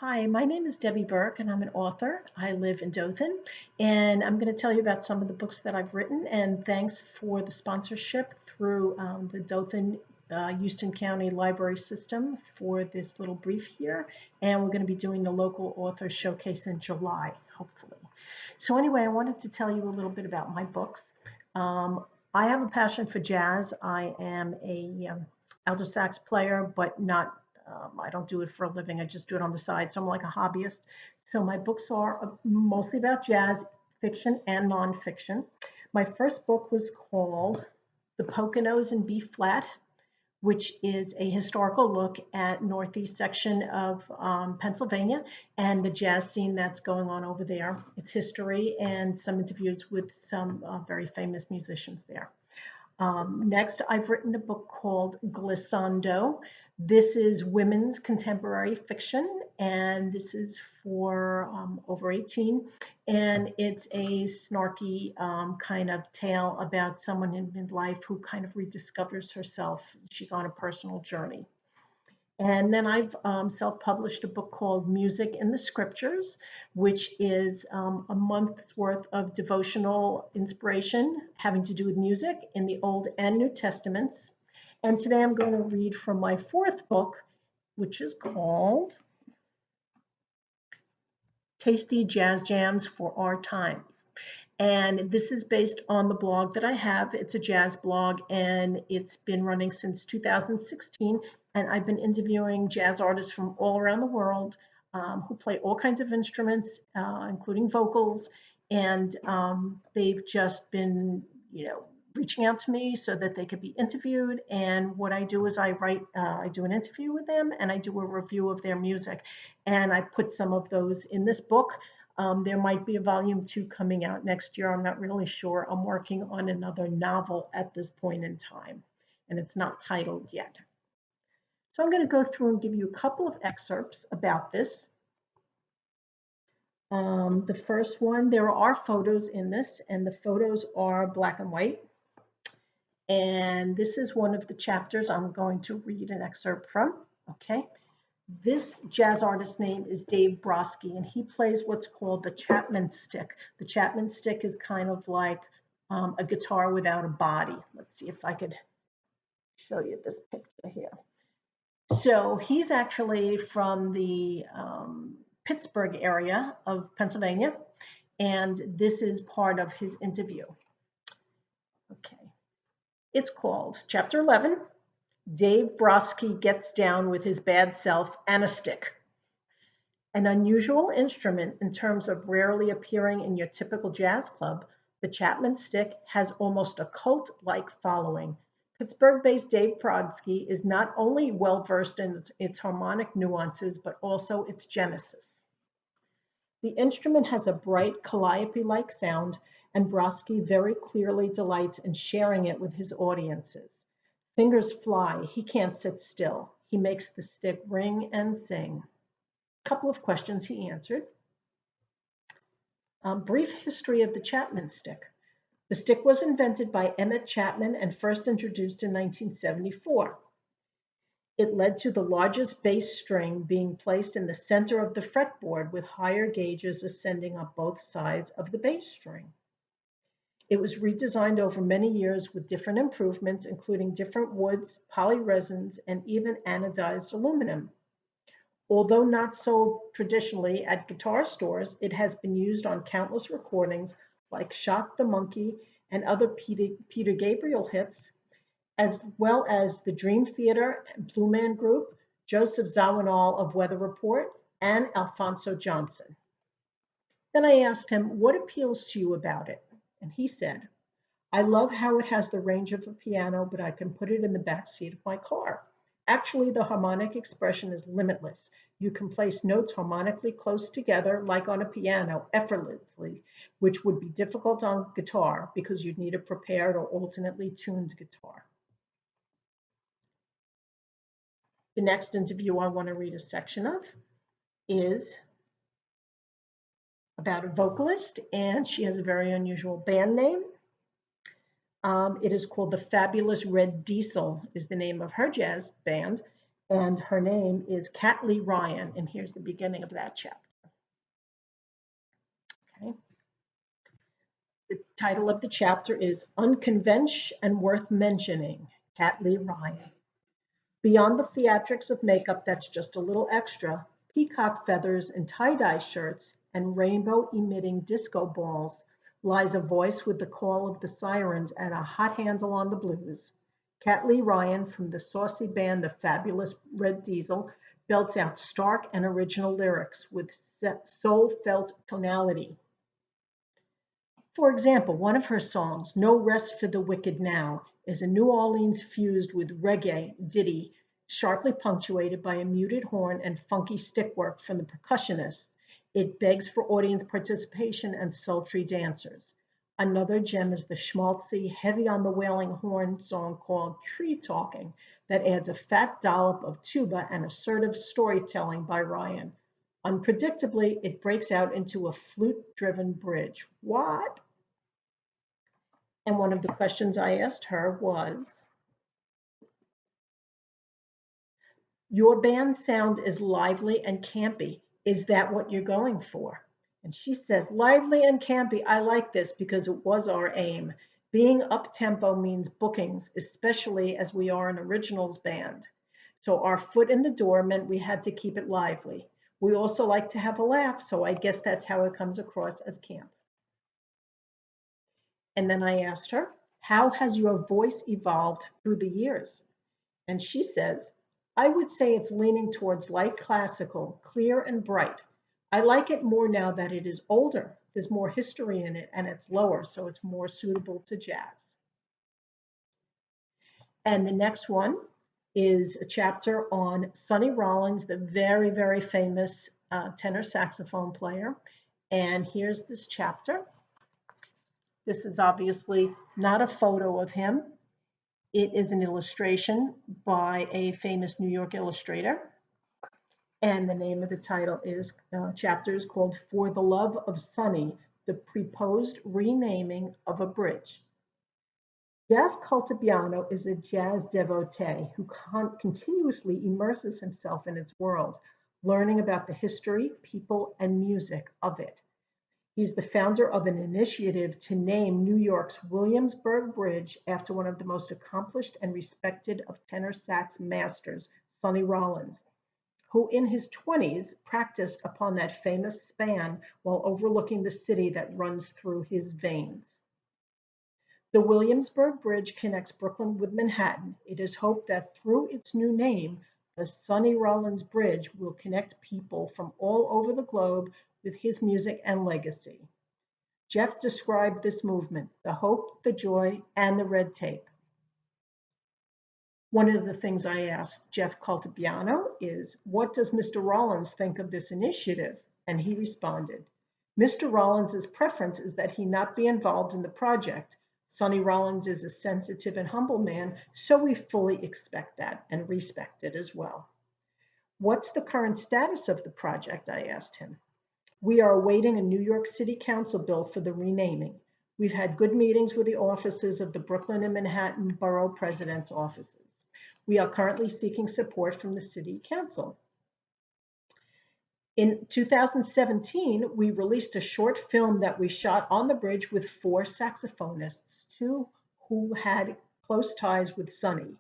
Hi, my name is Debbie Burke, and I'm an author. I live in Dothan, and I'm going to tell you about some of the books that I've written. And thanks for the sponsorship through the Dothan Houston County Library System for this little brief here. And we're going to be doing the local author showcase in July, hopefully. So, anyway, I wanted to tell you a little bit about my books. Um, I have a passion for jazz. I am a alto sax player, but not I don't do it for a living. I just do it on the side. So I'm like a hobbyist. So my books are mostly about jazz, fiction and nonfiction. My first book was called The Poconos In B Flat, which is a historical look at northeast section of Pennsylvania and the jazz scene that's going on over there. Its history and some interviews with some very famous musicians there. Next, I've written a book called Glissando. This is women's contemporary fiction, and this is for over 18. And it's a snarky kind of tale about someone in midlife who kind of rediscovers herself. She's on a personal journey. And then I've self-published a book called Music in the Scriptures, which is a month's worth of devotional inspiration having to do with music in the Old and New Testaments. And today I'm going to read from my fourth book, which is called Tasty Jazz Jams for Our Times. And this is based on the blog that I have. It's a jazz blog, and it's been running since 2016. And I've been interviewing jazz artists from all around the world who play all kinds of instruments, including vocals. And they've just been, reaching out to me so that they could be interviewed. And what I do is I do an interview with them, and I do a review of their music. And I put some of those in this book. There might be a volume 2 coming out next year. I'm not really sure. I'm working on another novel at this point in time, and it's not titled yet. So I'm going to go through and give you a couple of excerpts about this. The first one, there are photos in this, and the photos are black and white. And this is one of the chapters I'm going to read an excerpt from. Okay. This jazz artist's name is Dave Broski, and he plays what's called the Chapman stick. The Chapman stick is kind of like a guitar without a body. Let's see if I could show you this picture here. So he's actually from the Pittsburgh area of Pennsylvania, and this is part of his interview. Okay. It's called Chapter 11, Dave Broski Gets Down with His Bad Self and a Stick. An unusual instrument in terms of rarely appearing in your typical jazz club, the Chapman stick has almost a cult-like following. Pittsburgh-based Dave Broski is not only well-versed in its harmonic nuances, but also its genesis. The instrument has a bright, calliope-like sound, and Broski very clearly delights in sharing it with his audiences. Fingers fly, he can't sit still. He makes the stick ring and sing. Couple of questions he answered. Brief history of the Chapman stick. The stick was invented by Emmett Chapman and first introduced in 1974. It led to the largest bass string being placed in the center of the fretboard with higher gauges ascending up both sides of the bass string. It was redesigned over many years with different improvements, including different woods, polyresins, and even anodized aluminum. Although not sold traditionally at guitar stores, it has been used on countless recordings like Shock the Monkey and other Peter Gabriel hits, as well as the Dream Theater and Blue Man Group, Joseph Zawinul of Weather Report, and Alphonso Johnson. Then I asked him, what appeals to you about it? And he said, I love how it has the range of a piano, but I can put it in the back seat of my car. Actually, the harmonic expression is limitless. You can place notes harmonically close together, like on a piano, effortlessly, which would be difficult on guitar because you'd need a prepared or alternately tuned guitar. The next interview I want to read a section of is about a vocalist, and she has a very unusual band name. It is called the Fabulous Red Diesel is the name of her jazz band, And her name is Kathleen Ryan, and here's the beginning of that chapter. Okay. The title of the chapter is Unconventional and Worth Mentioning, Kathleen Ryan. Beyond the theatrics of makeup that's just a little extra, peacock feathers and tie-dye shirts, and rainbow-emitting disco balls lies a voice with the call of the sirens and a hot handle on the blues. Kathleen Ryan from the saucy band The Fabulous Red Diesel belts out stark and original lyrics with soul-felt tonality. For example, one of her songs, No Rest for the Wicked Now, is a New Orleans fused with reggae ditty, sharply punctuated by a muted horn and funky stickwork from the percussionist. It begs for audience participation and sultry dancers. Another gem is the schmaltzy, heavy on the wailing horn song called Tree Talking that adds a fat dollop of tuba and assertive storytelling by Ryan. Unpredictably, it breaks out into a flute-driven bridge. What? And one of the questions I asked her was, your band sound is lively and campy. Is that what you're going for? And she says, lively and campy, I like this because it was our aim. Being up-tempo means bookings, especially as we are an originals band. So our foot in the door meant we had to keep it lively. We also like to have a laugh, so I guess that's how it comes across as camp. And then I asked her, how has your voice evolved through the years? And she says, I would say it's leaning towards light classical, clear and bright. I like it more now that it is older. There's more history in it and it's lower, so it's more suitable to jazz. And the next one is a chapter on Sonny Rollins, the very, very famous tenor saxophone player. And here's this chapter. This is obviously not a photo of him. It is an illustration by a famous New York illustrator. And the name of the title is, chapter is called For the Love of Sonny, the Proposed Renaming of a Bridge. Jeff Caltabiano is a jazz devotee who continuously immerses himself in its world, learning about the history, people, and music of it. He's the founder of an initiative to name New York's Williamsburg Bridge after one of the most accomplished and respected of tenor sax masters, Sonny Rollins, who in his 20s practiced upon that famous span while overlooking the city that runs through his veins. The Williamsburg Bridge connects Brooklyn with Manhattan. It is hoped that through its new name, the Sonny Rollins Bridge will connect people from all over the globe with his music and legacy. Jeff described this movement, the hope, the joy, and the red tape. One of the things I asked Jeff Caltabiano is, what does Mr. Rollins think of this initiative? And he responded, Mr. Rollins' preference is that he not be involved in the project. Sonny Rollins is a sensitive and humble man, so we fully expect that and respect it as well. What's the current status of the project? I asked him. We are awaiting a New York City Council bill for the renaming. We've had good meetings with the offices of the Brooklyn and Manhattan Borough President's offices. We are currently seeking support from the City Council. In 2017, we released a short film that we shot on the bridge with 4 saxophonists, 2 who had close ties with Sonny.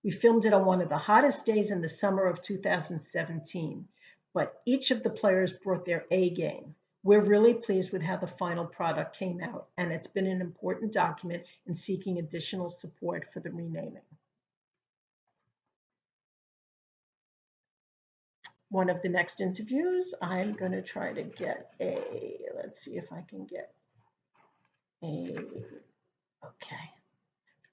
We filmed it on one of the hottest days in the summer of 2017, but each of the players brought their A game. We're really pleased with how the final product came out, and it's been an important document in seeking additional support for the renaming. One of the next interviews, I'm going to try to get let's see if I can get okay.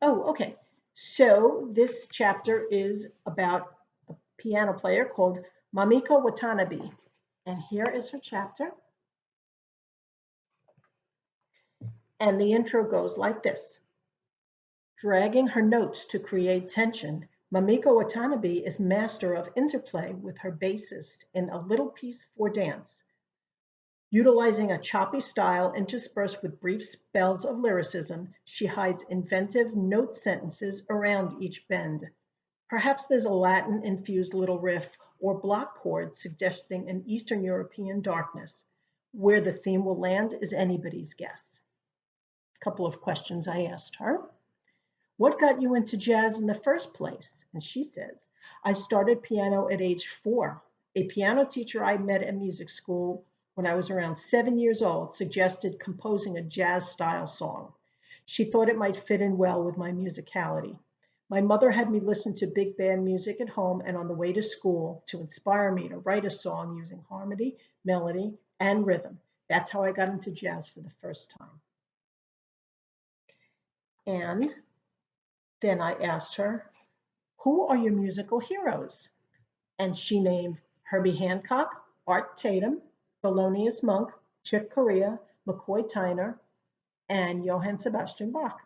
Oh, okay. So this chapter is about a piano player called Mamiko Watanabe. And here is her chapter. And the intro goes like this. Dragging her notes to create tension, Mamiko Watanabe is master of interplay with her bassist in A Little Piece for Dance. Utilizing a choppy style interspersed with brief spells of lyricism, she hides inventive note sentences around each bend. Perhaps there's a Latin-infused little riff or block chord suggesting an Eastern European darkness. Where the theme will land is anybody's guess. A couple of questions I asked her. What got you into jazz in the first place? And she says, I started piano at age 4. A piano teacher I met at music school when I was around 7 years old suggested composing a jazz style song. She thought it might fit in well with my musicality. My mother had me listen to big band music at home and on the way to school to inspire me to write a song using harmony, melody, and rhythm. That's how I got into jazz for the first time. And then I asked her, who are your musical heroes? And she named Herbie Hancock, Art Tatum, Thelonious Monk, Chick Corea, McCoy Tyner, and Johann Sebastian Bach.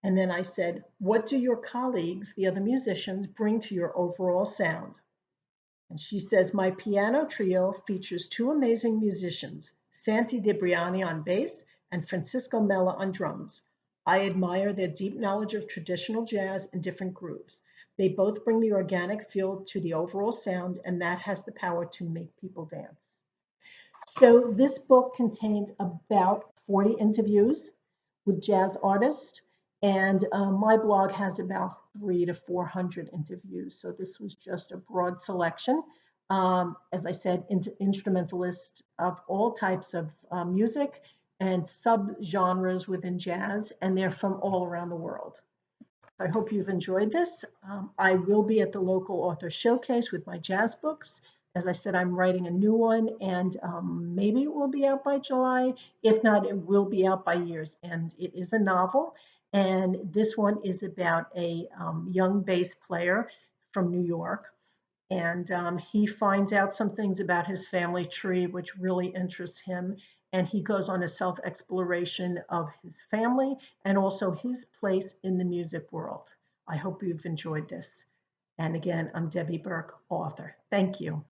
And then I said, what do your colleagues, the other musicians, bring to your overall sound? And she says, my piano trio features two amazing musicians, Santi DeBriani on bass and Francisco Mella on drums. I admire their deep knowledge of traditional jazz and different grooves. They both bring the organic feel to the overall sound, and that has the power to make people dance. So this book contains about 40 interviews with jazz artists, and my blog has about 300 to 400 interviews. So this was just a broad selection. As I said, instrumentalists of all types of music and subgenres within jazz, and they're from all around the world. I hope you've enjoyed this. I will be at the local author showcase with my jazz books. As I said, I'm writing a new one, and maybe it will be out by July. If not, it will be out by years. And it is a novel. And this one is about a young bass player from New York. And he finds out some things about his family tree, which really interests him. And he goes on a self exploration of his family and also his place in the music world. I hope you've enjoyed this. And again, I'm Debbie Burke, author. Thank you.